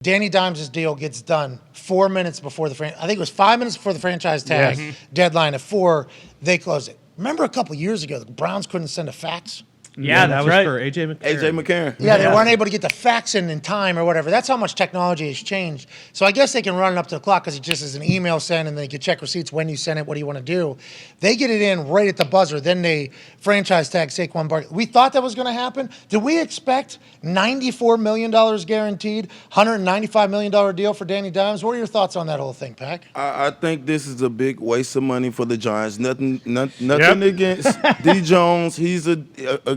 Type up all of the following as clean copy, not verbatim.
Danny Dimes' deal gets done 4 minutes before I think it was 5 minutes before the franchise tag deadline. At 4, they close it. Remember a couple years ago, the Browns couldn't send a fax? Yeah, that was for A.J. McCarron. Yeah, they weren't able to get the fax in time or whatever. That's how much technology has changed. So I guess they can run it up to the clock because it just is an email send, and they can check receipts when you send it, what do you want to do. They get it in right at the buzzer. Then they franchise tag Saquon Barkley. We thought that was going to happen. Did we expect $94 million guaranteed, $195 million deal for Danny Dimes? What are your thoughts on that whole thing, Pac? I think this is a big waste of money for the Giants. Nothing against D. Jones. He's a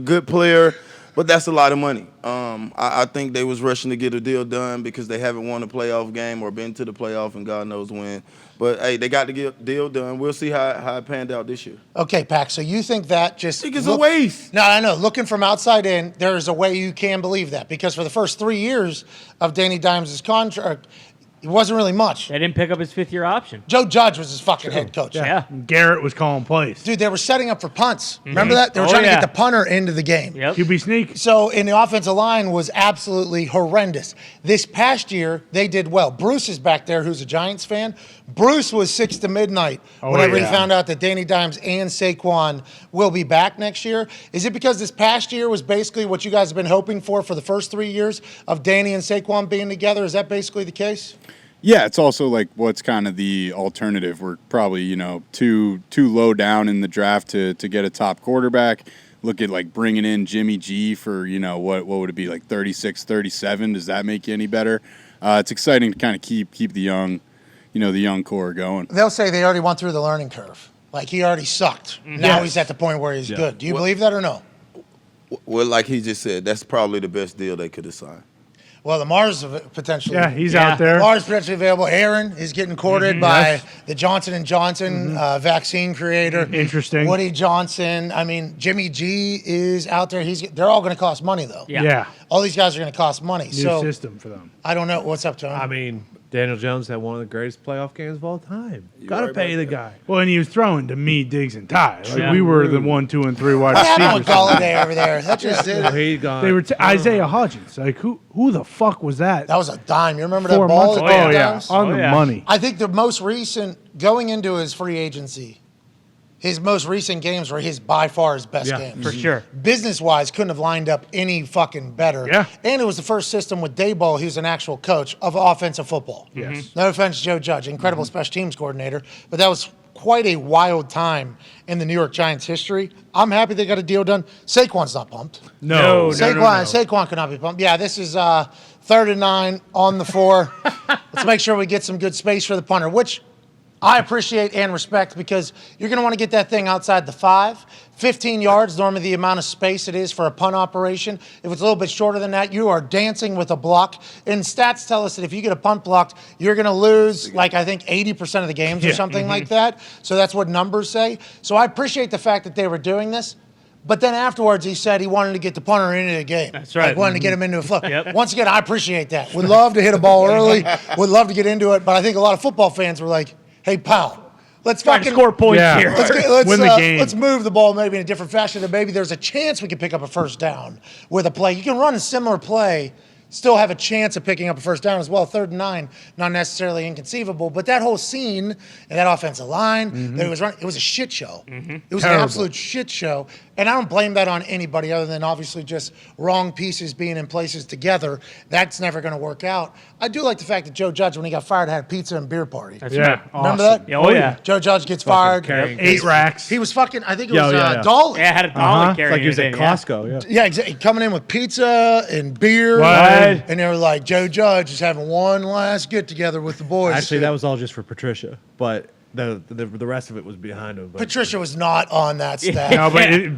good player, but that's a lot of money. I think they was rushing to get a deal done because they haven't won a playoff game or been to the playoff and God knows when. But, hey, they got to get a deal done. We'll see how it panned out this year. Okay, Pac, so you think that just... I think it's a waste. No, I know. Looking from outside in, there's a way you can believe that because for the first 3 years of Danny Dimes' contract, it wasn't really much. They didn't pick up his 5th-year option. Joe Judge was his fucking head coach. Yeah. Garrett was calling plays. Dude, they were setting up for punts. Remember that? They were trying to get the punter into the game. Yep. QB sneak. So, in the offensive line was absolutely horrendous. This past year, they did well. Bruce is back there, who's a Giants fan. Bruce was 6 to midnight whenever he found out that Danny Dimes and Saquon will be back next year. Is it because this past year was basically what you guys have been hoping for the first 3 years of Danny and Saquon being together? Is that basically the case? Yeah, it's also like what's kind of the alternative. We're probably, too low down in the draft to get a top quarterback. Look at like bringing in Jimmy G for, what would it be, like 36, 37? Does that make you any better? It's exciting to kind of keep the young, the young core going. They'll say they already went through the learning curve. Like he already sucked. Now he's at the point where he's good. Do you believe that or no? Well, like he just said, that's probably the best deal they could have signed. Well, Lamar's potentially. Yeah, he's out there. Lamar's potentially available. Aaron is getting courted by the Johnson & Johnson vaccine creator. Interesting. Woody Johnson. I mean, Jimmy G is out there. They're all going to cost money, though. Yeah. All these guys are going to cost money. New system for them. I don't know. What's up, Tony? I mean, Daniel Jones had one of the greatest plallayoff games of all time. You got to pay the guy. Well, and he was throwing to me, Diggs, and Ty. Like we were the 1, 2, and 3 wide What happened with receivers. Galladay over there? That just did. He gone. They were Isaiah Hodgins. Like who the fuck was that? That was a dime. You remember that 4 ball? months? that Oh yeah, Dimes? on the money. I think the most recent, going into his free agency, his most recent games were by far his best games. For sure. Business-wise, couldn't have lined up any fucking better. Yeah. And it was the first system with Daboll, who's an actual coach of offensive football. Yes. No offense to Joe Judge, incredible special teams coordinator, but that was quite a wild time in the New York Giants history. I'm happy they got a deal done. Saquon's not pumped. No. Saquon cannot be pumped. Yeah, this is 3rd and 9 on the 4. Let's make sure we get some good space for the punter, which I appreciate and respect because you're going to want to get that thing outside the 5. 15 yards, normally the amount of space it is for a punt operation. If it's a little bit shorter than that, you are dancing with a block. And stats tell us that if you get a punt blocked, you're going to lose, like, I think 80% of the games or something like that. So that's what numbers say. So I appreciate the fact that they were doing this. But then afterwards, he said he wanted to get the punter into the game. That's right. Like, wanted to get him into a flow. Once again, I appreciate that. Would love to hit a ball early. Would love to get into it. But I think a lot of football fans were like, hey, pal, let's fucking score points here. Let's win the game. Let's move the ball maybe in a different fashion, and maybe there's a chance we can pick up a first down with a play. You can run a similar play, still have a chance of picking up a first down as well. 3rd and 9, not necessarily inconceivable, but that whole scene and that offensive line that it was running, it was a shit show. It was an absolute shit show. And I don't blame that on anybody other than obviously just wrong pieces being in places together. That's never going to work out. I do like the fact that Joe Judge, when he got fired, had a pizza and beer party. That's right. Remember Awesome. that? Oh, yeah. Joe Judge gets fired. 8 racks. He was fucking, I think it was Dolly. Yeah, had a dolly carrying Like he was it at in, Costco. Yeah, exactly. Coming in with pizza and beer. What? And they were like, Joe Judge is having one last get-together with the boys. Actually, that was all just for Patricia, but the rest of it was behind him. But Patricia was not on that staff. No,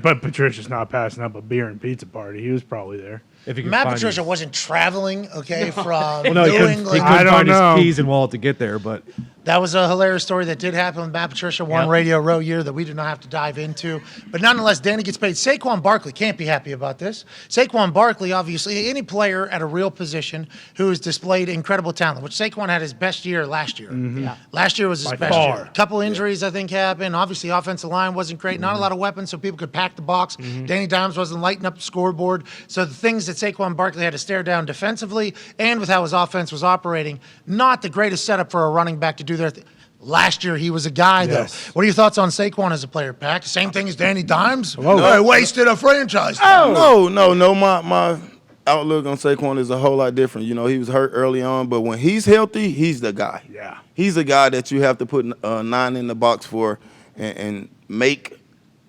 but Patricia's not passing up a beer and pizza party. He was probably there. if he could Matt find Patricia his, wasn't traveling, from well, no, he New couldn't England. I find don't know. his keys and wallet to get there, but That was a hilarious story that did happen with Matt Patricia one Radio Row year that we do not have to dive into. But nonetheless, Danny gets paid. Saquon Barkley can't be happy about this. Saquon Barkley, obviously, any player at a real position who has displayed incredible talent, which Saquon had his best year last year. Yeah. Last year was his best year. A couple injuries, I think, happened. Obviously, offensive line wasn't great. Not a lot of weapons, so people could pack the box. Danny Dimes wasn't lighting up the scoreboard. So the things that Saquon Barkley had to stare down defensively and with how his offense was operating, not the greatest setup for a running back to do their thing. Last year, he was a guy, though. What are your thoughts on Saquon as a player, Pack? Same thing as Danny Dimes? No, wasted a franchise. No. My outlook on Saquon is a whole lot different. You know, he was hurt early on, but when he's healthy, he's the guy. Yeah. He's a guy that you have to put 9 in the box for and make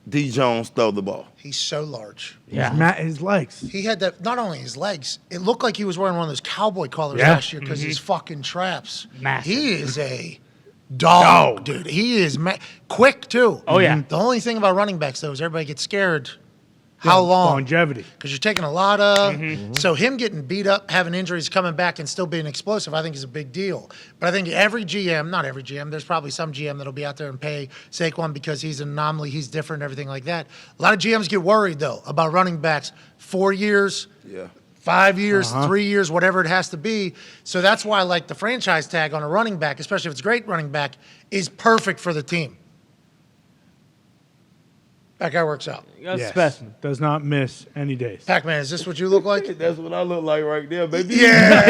D. Jones throw the ball. He's so large. Yeah. His legs. He had that, not only his legs, it looked like he was wearing one of those cowboy collars last year because his fucking traps. Massive. He is a dog, dude. He is quick, too. Oh, yeah. The only thing about running backs, though, is everybody gets scared. How long? Longevity. Because you're taking a lot of. So him getting beat up, having injuries, coming back, and still being explosive, I think is a big deal. But I think every GM, not every GM, there's probably some GM that'll be out there and pay Saquon because he's an anomaly, he's different, everything like that. A lot of GMs get worried, though, about running backs. 4 years. Yeah. 5 years, 3 years, whatever it has to be. So that's why, like, the franchise tag on a running back, especially if it's a great running back, is perfect for the team. That guy works out. You got a Yes. specimen. Does not miss any days. Pac-Man, is this what you look like? That's what I look like right there, baby. I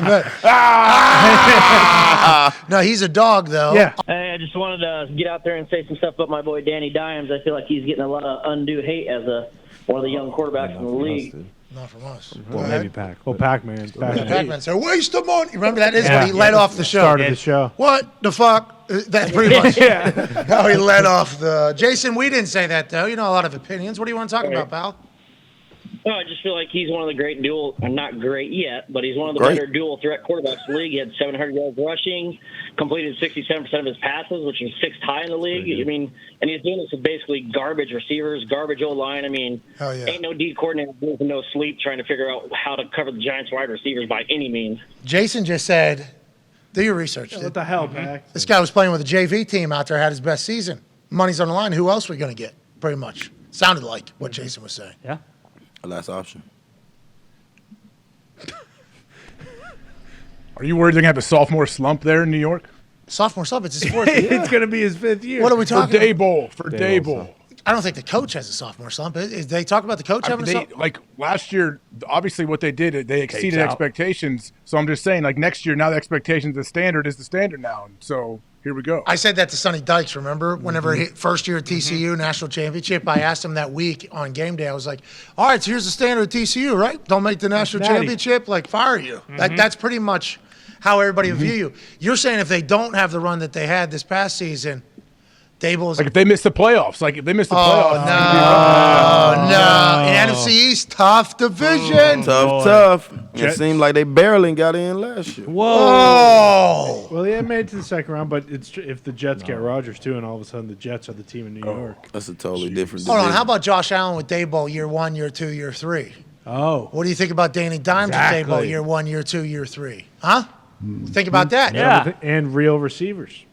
bet. No, he's a dog, though. Yeah. Hey, I just wanted to get out there and say some stuff about my boy Danny Dimes. I feel like he's getting a lot of undue hate as one of the young quarterbacks in the league. Not from us. Well, maybe Pac. Well, Pac-Man. Pac-Man said, waste of money. Remember, that is what he led off the show. Started the show. What the fuck? That's pretty much how he led off the. Jason, we didn't say that, though. You know a lot of opinions. What do you want to talk about, pal? No, I just feel like he's one of the great not great yet, but he's one of the better dual threat quarterbacks in the league. He had 700 yards rushing, completed 67% of his passes, which is 6th high in the league. I mean, and he's doing this with basically garbage receivers, garbage O-line. I mean, ain't no D coordinator with no sleep trying to figure out how to cover the Giants wide receivers by any means. Jason just said, do your research. What the hell, Pac? This guy was playing with a JV team out there, had his best season. Money's on the line. Who else are we going to get? Pretty much. Sounded like what Jason was saying. Yeah. Last option. Are you worried they're going to have a sophomore slump there in New York? Sophomore slump, it's his 4th year. It's going to be his 5th year. What are we talking about? For Dable. I don't think the coach has a sophomore slump. They talk about the coach having a slump? Like last year, obviously what they did, they exceeded expectations. So I'm just saying, like next year, now the expectations, the standard is the standard now. And so here we go. I said that to Sonny Dykes, remember? Whenever he first year at TCU, national championship, I asked him that week on game day, I was like, all right, so here's the standard at TCU, right? Don't make the national championship, like fire you. That's pretty much how everybody will view you. You're saying if they don't have the run that they had this past season, Dable's like if they miss the playoffs, playoffs. No. In NFC East, tough division. Tough. It seemed like they barely got in last year. Whoa. Well, they made it to the second round, but it's if the Jets get Rodgers too, and all of a sudden the Jets are the team in New York. That's a totally different Hold division. on, how about Josh Allen with Daboll year 1, year 2, year 3? Oh. What do you think about Danny Dimes with Daboll year 1, year 2, year 3? Huh? Think about that. Yeah. And real receivers.